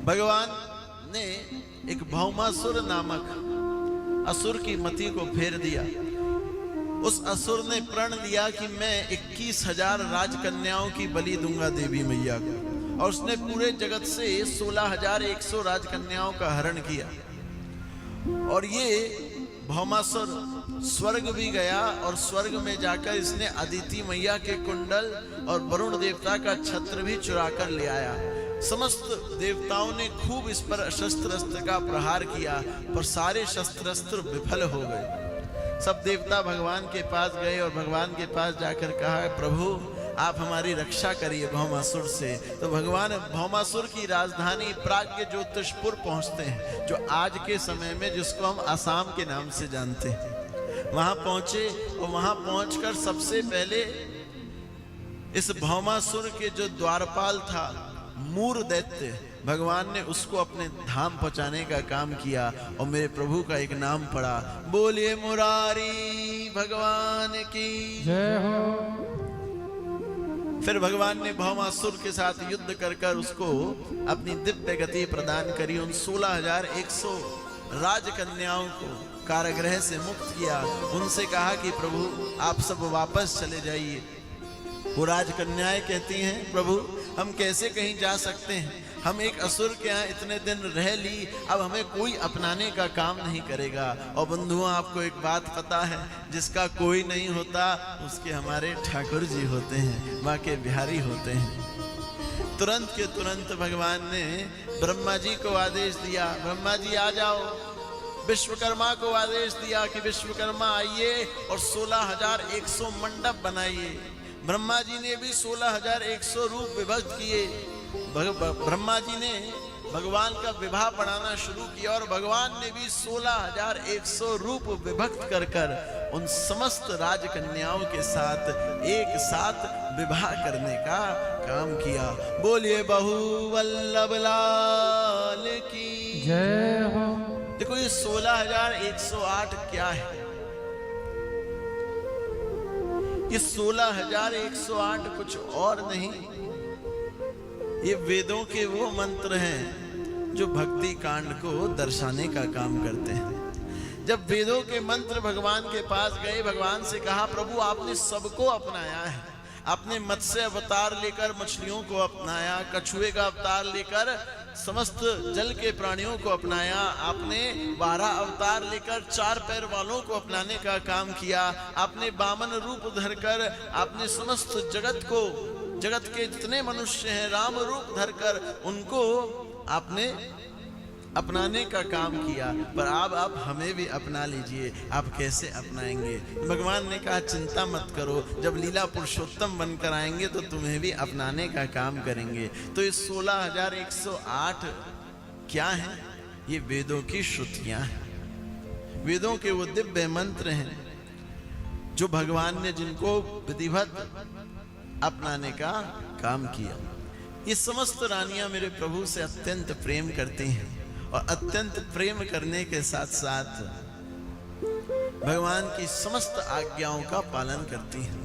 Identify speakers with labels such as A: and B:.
A: भगवान ने एक भौमासुर नामक असुर की मति को फेर दिया। उस असुर ने प्रण लिया कि मैं 21,000 राजकन्याओं की बलि दूंगा देवी मैया को, और उसने पूरे जगत से 16,100 राजकन्याओं का हरण किया। और ये भौमासुर स्वर्ग भी गया और स्वर्ग में जाकर इसने अदिति मैया के कुंडल और वरुण देवता का छत्र भी चुरा कर ले आया। समस्त देवताओं ने खूब इस पर शस्त्र का प्रहार किया, पर सारे शस्त्र विफल हो गए। सब देवता भगवान के पास गए और भगवान के पास जाकर कहा, प्रभु आप हमारी रक्षा करिए भौमासुर से। तो भगवान भौमासुर की राजधानी प्राग्ञ ज्योतिषपुर पहुंचते हैं, जो आज के समय में जिसको हम असम के नाम से जानते हैं। वहां पहुंचे और वहां पहुंचकर सबसे पहले इस भौमासुर के जो द्वारपाल था मूर दैत्य, भगवान ने उसको अपने धाम पहुंचाने का काम किया और मेरे प्रभु का एक नाम पड़ा, बोलिए मुरारी भगवान की
B: जय हो।
A: फिर भगवान ने भौमासुर के साथ युद्ध कर कर उसको अपनी दिव्य गति प्रदान करी। उन 16,100 राजकन्याओं को कारागृह से मुक्त किया। उनसे कहा कि प्रभु आप सब वापस चले जाइए। वो राजकन्याएं कहती हैं, प्रभु हम कैसे कहीं जा सकते हैं, हम एक असुर के यहाँ इतने दिन रह ली, अब हमें कोई अपनाने का काम नहीं करेगा। और बंधुओं आपको एक बात पता है, जिसका कोई नहीं होता उसके हमारे ठाकुर जी होते हैं, माँ के बिहारी होते हैं। तुरंत के तुरंत भगवान ने ब्रह्मा जी को आदेश दिया, ब्रह्मा जी आ जाओ। विश्वकर्मा को आदेश दिया कि विश्वकर्मा आइए और 16,100 मंडप बनाइए। ब्रह्मा जी ने भी 16,100 रूप विभक्त किए। ब्रह्मा जी ने भगवान का विवाह पढ़ाना शुरू किया और भगवान ने भी 16,100 रूप विभक्त कर कर उन समस्त राजकन्याओं के साथ एक साथ विवाह करने का काम किया। बोलिए बहुवल्लभ लाल की
B: जय हो।
A: देखो ये 16,108 क्या है? ये 16,108 कुछ और नहीं, ये वेदों के वो मंत्र हैं जो भक्ति कांड को दर्शाने का काम करते हैं। जब वेदों के मंत्र भगवान के पास गए, भगवान से कहा, प्रभु आपने सबको अपनाया है। आपने मत्स्य अवतार लेकर मछलियों को अपनाया, कछुए का अवतार लेकर समस्त जल के प्राणियों को अपनाया, आपने 12 अवतार लेकर 4 पैर वालों को अपनाने का काम किया, आपने वामन रूप धरकर आपने समस्त जगत को, जगत के जितने मनुष्य हैं राम रूप धरकर उनको आपने अपनाने का काम किया। पर आप हमें भी अपना लीजिए। आप कैसे अपनाएंगे? भगवान ने कहा चिंता मत करो, जब लीला पुरुषोत्तम बनकर आएंगे तो तुम्हें भी अपनाने का काम करेंगे। तो ये 16,108 क्या है? ये वेदों की श्रुतियां हैं, वेदों के वो दिव्य मंत्र हैं जो भगवान ने जिनको विधिवत अपनाने का काम किया। ये समस्त रानियां मेरे प्रभु से अत्यंत प्रेम करती हैं और अत्यंत प्रेम करने के साथ साथ भगवान की समस्त आज्ञाओं का पालन करती हैं।